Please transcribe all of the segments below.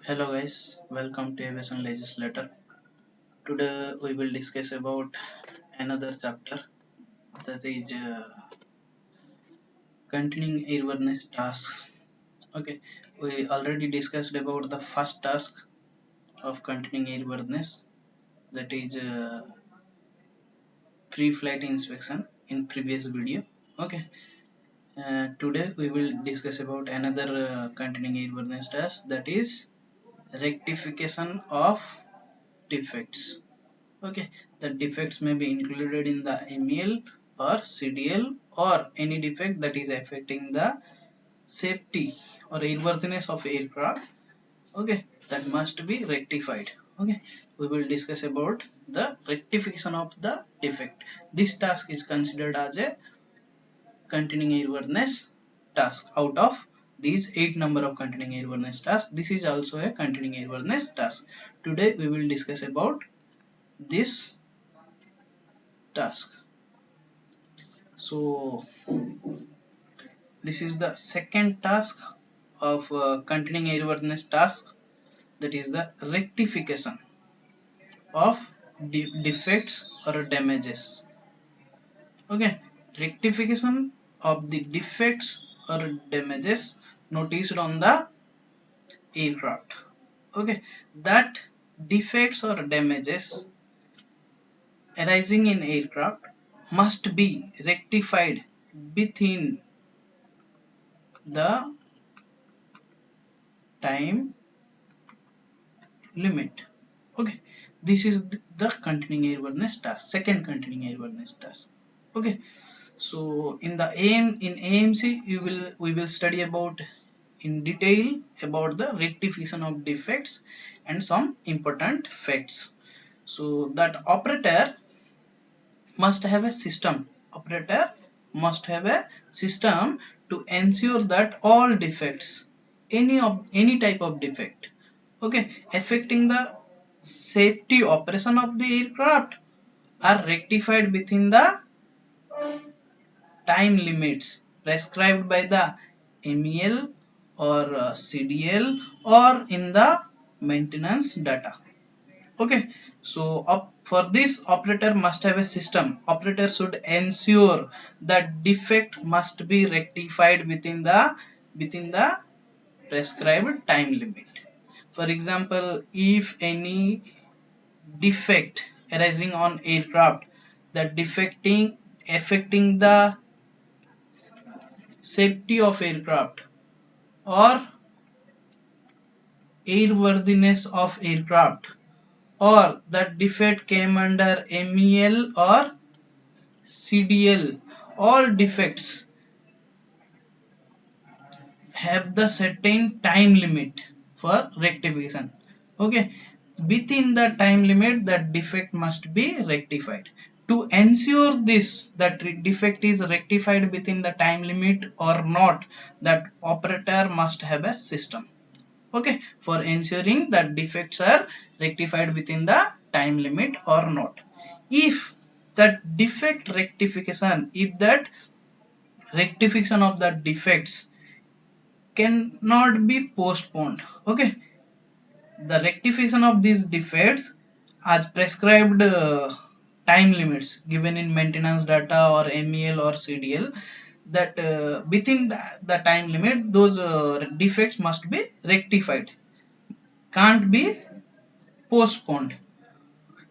Hello guys, welcome to Aviation Legislator. Today we will discuss about another chapter, that is continuing airworthiness task. Okay, we already discussed about the first task of continuing airworthiness, that is pre-flight inspection in previous video. Okay, today we will discuss about another continuing airworthiness task, that is rectification of defects. Okay, the defects may be included in the MEL or CDL or any defect that is affecting the safety or airworthiness of aircraft. Okay, that must be rectified. Okay, we will discuss about the rectification of the defect. This task is considered as a continuing airworthiness task. Out of these 8 number of continuing airworthiness tasks, this is also a continuing airworthiness task. Today we will discuss about this task. So this is the second task of continuing airworthiness task, that is the rectification of defects or damages. Okay, rectification of the defects or damages noticed on the aircraft. Okay, that defects or damages arising in aircraft must be rectified within the time limit. Okay, this is the continuing airworthiness task, second continuing airworthiness task. Okay, so in the AMC we will study about in detail about the rectification of defects and some important facts. So that operator must have a system to ensure that all defects, any type of defect, okay, affecting the safety operation of the aircraft are rectified within the time limits prescribed by the MEL or CDL or in the maintenance data. Okay, so for this operator must have a system. Operator should ensure that defect must be rectified within the prescribed time limit. For example, if any defect arising on aircraft that affecting the safety of aircraft or airworthiness of aircraft, or that defect came under MEL or CDL, all defects have the certain time limit for rectification. Okay, within the time limit that defect must be rectified. To ensure this, that defect is rectified within the time limit or not, that operator must have a system, okay, for ensuring that defects are rectified within the time limit or not. If that rectification of the defects cannot be postponed, okay, the rectification of these defects as prescribed time limits given in maintenance data or MEL or CDL, that within the time limit those defects must be rectified, can't be postponed.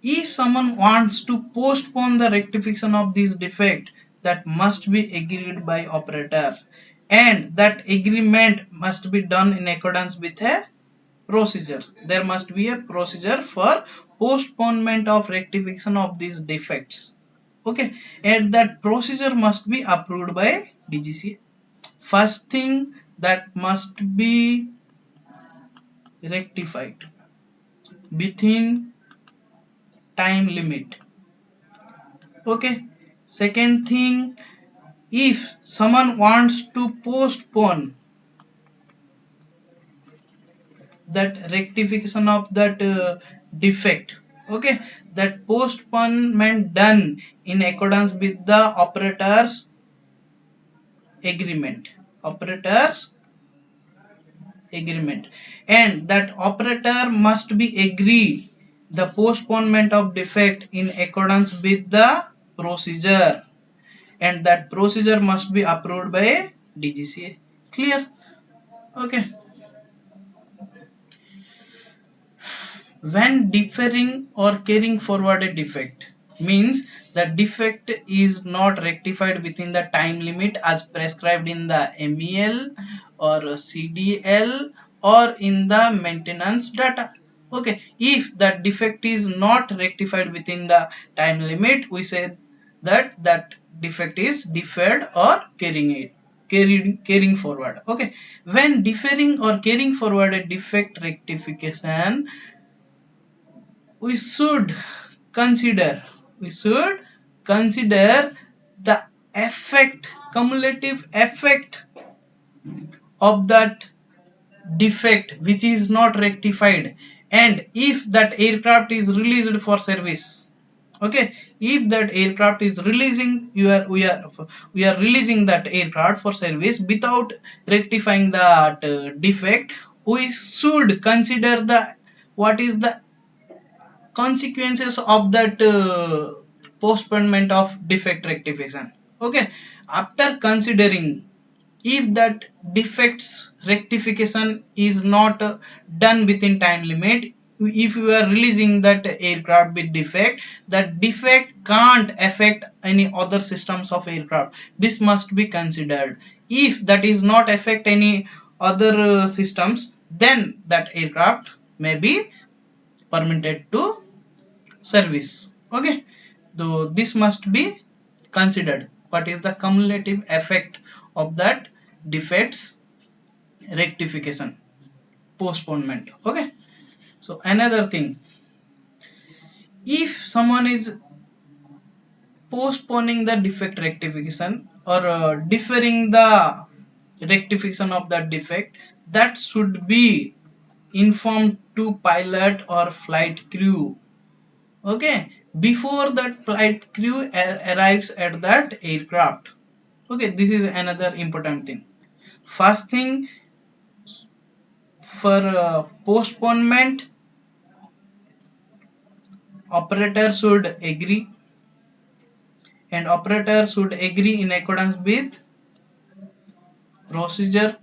If someone wants to postpone the rectification of this defect, that must be agreed by operator, and that agreement must be done in accordance with a procedure. There must be a procedure for postponement of rectification of these defects, okay, and that procedure must be approved by DGCA. First thing that must be rectified within time limit. Okay, second thing, if someone wants to postpone that rectification of that defect, okay, that postponement done in accordance with the operator's agreement agreement, and that operator must be agree the postponement of defect in accordance with the procedure, and that procedure must be approved by DGCA. Clear? Okay. When deferring or carrying forward a defect means the defect is not rectified within the time limit as prescribed in the MEL or CDL or in the maintenance data. Okay, if that defect is not rectified within the time limit, we say that that defect is deferred or carrying forward. Okay, when deferring or carrying forward a defect rectification, we should consider the cumulative effect of that defect which is not rectified, and if that aircraft is released for service. Okay, if that aircraft is releasing, we are releasing that aircraft for service without rectifying that defect, we should consider the what is the consequences of that postponement of defect rectification. Okay, after considering if that defects rectification is not done within time limit, if you are releasing that aircraft with defect, that defect can't affect any other systems of aircraft. This must be considered. If that is not affect any other systems, then that aircraft may be permitted to service. Okay, so this must be considered. What is the cumulative effect of that defects rectification postponement? Okay, so another thing, if someone is postponing the defect rectification or deferring the rectification of that defect, that should be informed to pilot or flight crew. Okay, before that flight crew arrives at that aircraft. Okay, this is another important thing. First thing, for postponement, operator should agree, and operator should agree in accordance with procedure.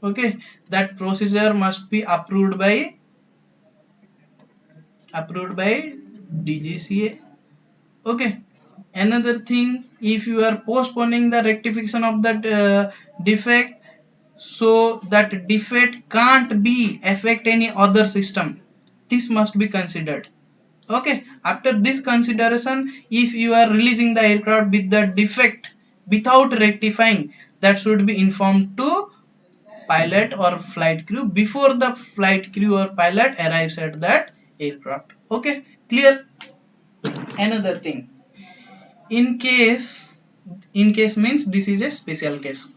Okay, that procedure must be approved by DGCA. Okay, another thing, if you are postponing the rectification of that defect, so that defect can't be affect any other system, this must be considered. Okay, after this consideration, if you are releasing the aircraft with the defect without rectifying, that should be informed to pilot or flight crew before the flight crew or pilot arrives at that aircraft. Okay, clear? Another thing, in case means this is a special case.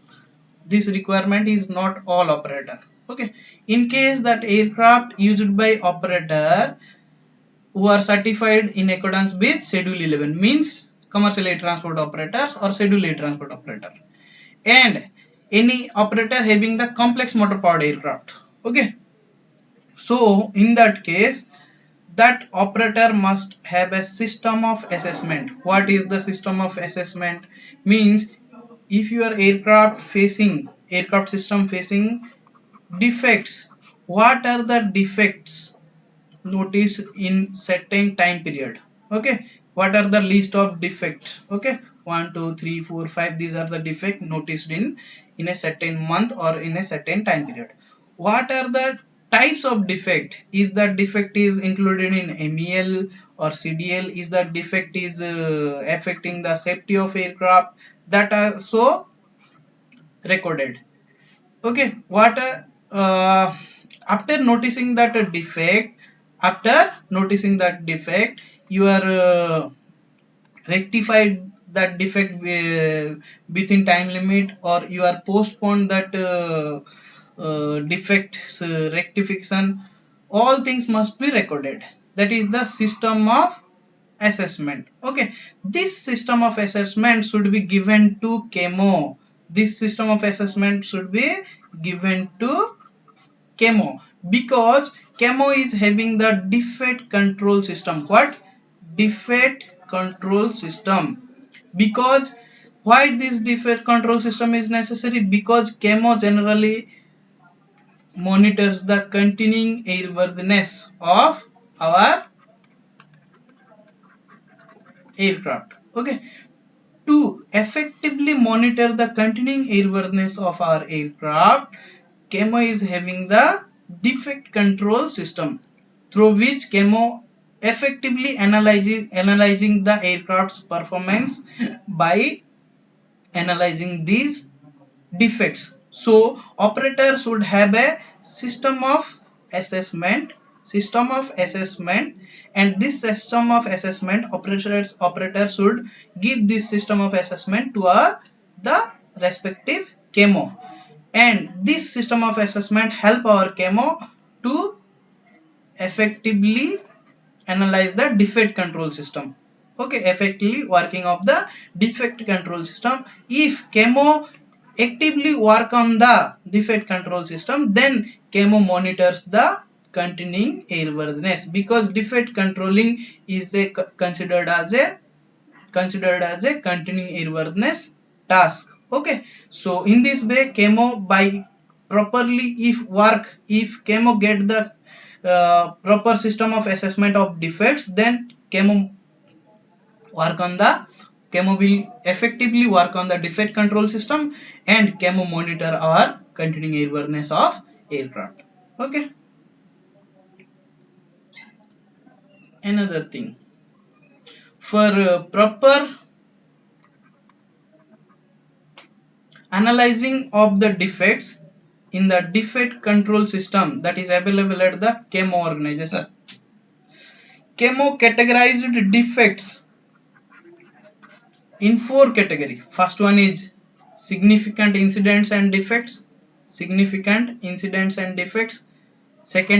This requirement is not all operator. Okay, in case that aircraft used by operator who are certified in accordance with Schedule 11, means commercial air transport operators or Schedule air transport operator, and any operator having the complex motor powered aircraft. Okay, so in that case, that operator must have a system of assessment. What is the system of assessment? Means if your aircraft system facing defects, what are the defects noticed in certain time period? Okay, what are the list of defects? Okay, 1 2 3 4 5, these are the defect noticed in a certain month or in a certain time period. What are the types of defect? Is that defect is included in MEL or CDL? Is that defect is affecting the safety of aircraft? That are so recorded. Okay, what after noticing that defect, you are rectified that defect within time limit, or you are postponed that defects rectification. All things must be recorded. That is the system of assessment. Okay, this system of assessment should be given to CAMO. This system of assessment should be given to CAMO, because CAMO is having the defect control system. What? Defect control system. Because why this defect control system is necessary? Because CAMO generally monitors the continuing airworthiness of our aircraft. Okay, to effectively monitor the continuing airworthiness of our aircraft, CAMO is having the defect control system, through which CAMO effectively analyzing the aircraft's performance by analyzing these defects. So operators would have a system of assessment, and this system of assessment, operators should give this system of assessment to the respective CAMO, and this system of assessment help our CAMO to effectively analyze the defect control system. Okay, effectively working of the defect control system. If CAMO actively work on the defect control system, then CAMO monitors the continuing airworthiness, because defect controlling is considered as a continuing airworthiness task. Okay, so in this way CAMO by properly if CAMO get the proper system of assessment of defects, then CAMO will effectively work on the defect control system, and CAMO monitor our continuing airworthiness of aircraft. Okay, another thing, for proper analyzing of the defects in the defect control system that is available at the CAMO organization, CAMO categorized defects in 4 categories. First one is significant incidents and defects. Second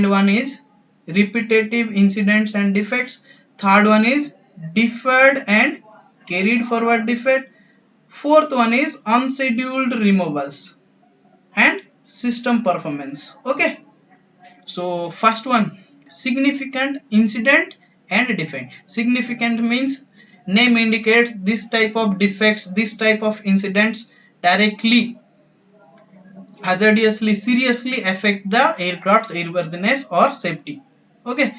one is repetitive incidents and defects. Third one is deferred and carried forward defect. Fourth one is unscheduled removals and system performance. Okay, so first one, significant incident and defect. Significant means name indicates this type of defects, this type of incidents directly, hazardously, seriously affect the aircraft's airworthiness or safety. Okay,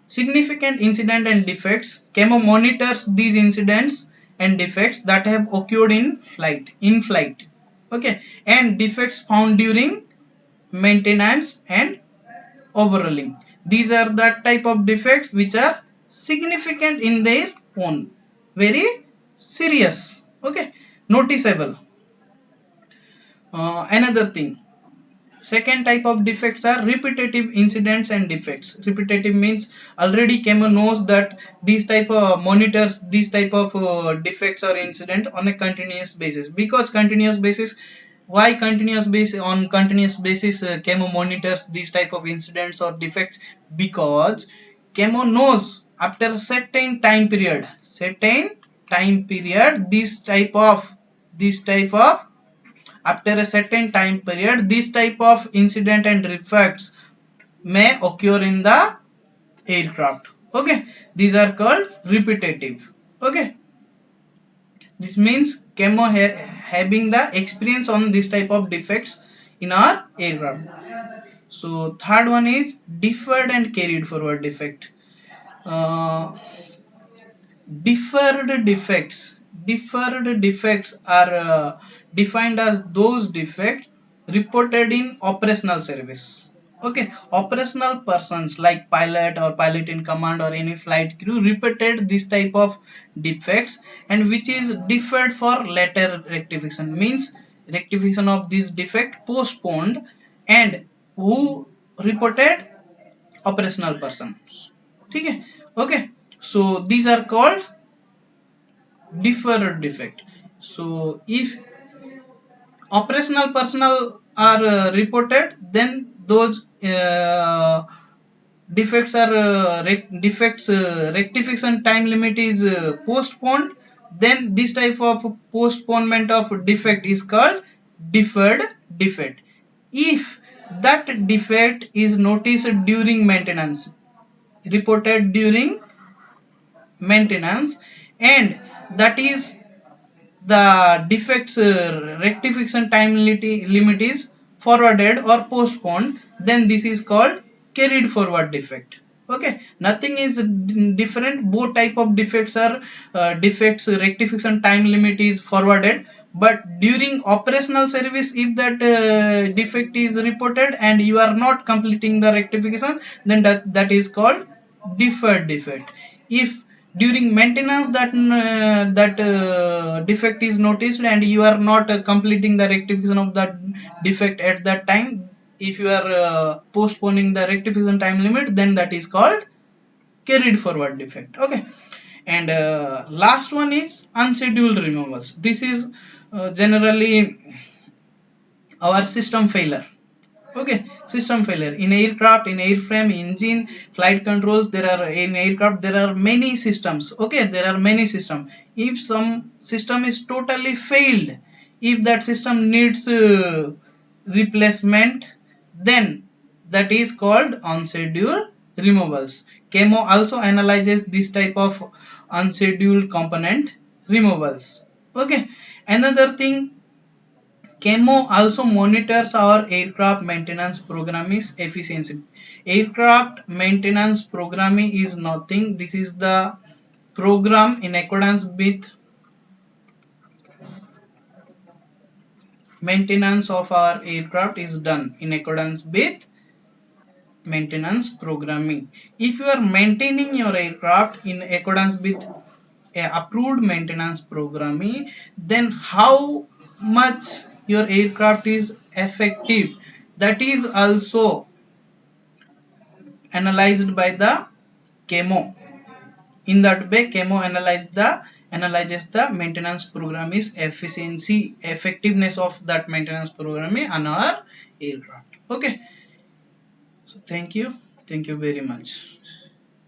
significant incident and defects, CAMO monitors these incidents and defects that have occurred in flight. Okay, and defects found during maintenance and overhauling. These are the type of defects which are significant in their own, very serious. Okay, noticeable. Another thing, second type of defects are repetitive incidents and defects. Repetitive means already CAMO knows that these type of monitors these type of defects or incident on a continuous basis. Because continuous basis, why continuous basis? On continuous basis CAMO monitors these type of incidents or defects, because CAMO knows after certain time period after a certain time period this type of incident and defects may occur in the aircraft. Okay, these are called repetitive. Okay, this means CAMO having the experience on this type of defects in our aircraft. So third one is deferred and carried forward defect. Deferred defects are defined as those defects reported in operational service. Okay, operational persons like pilot or pilot in command or any flight crew reported this type of defects, and which is deferred for later rectification, means rectification of this defect postponed, and who reported? Operational persons. Okay, so these are called deferred defect. So if operational personnel are reported, then those defects are rectification time limit is postponed, then this type of postponement of defect is called deferred defect. If that defect is noticed during maintenance, reported during maintenance, and that is the defects rectification time limit is forwarded or postponed, then this is called carried forward defect. Okay, nothing is different, both type of defects are defects rectification time limit is forwarded, but during operational service if that defect is reported and you are not completing the rectification, then that is called deferred defect. If during maintenance that defect is noticed and you are not completing the rectification of that defect at that time, if you are postponing the rectification time limit, then that is called carried forward defect. Okay, and last one is unscheduled removals. This is generally our system failure. Okay, system failure in aircraft, in airframe, engine, flight controls, there are in aircraft there are many systems. Okay, there are many systems. If some system is totally failed, if that system needs replacement, then that is called unscheduled removals. CAMO also analyzes this type of unscheduled component removals. Okay, another thing, CAMO also monitors our aircraft maintenance programming efficiency. Aircraft maintenance programming is nothing. This is the program in accordance with maintenance of our aircraft is done in accordance with maintenance programming. If you are maintaining your aircraft in accordance with approved maintenance programming, then how much your aircraft is effective, that is also analyzed by the CAMO. In that way, CAMO analyzes the maintenance program is efficiency, effectiveness of that maintenance programming on our aircraft. Okay, so thank you very much.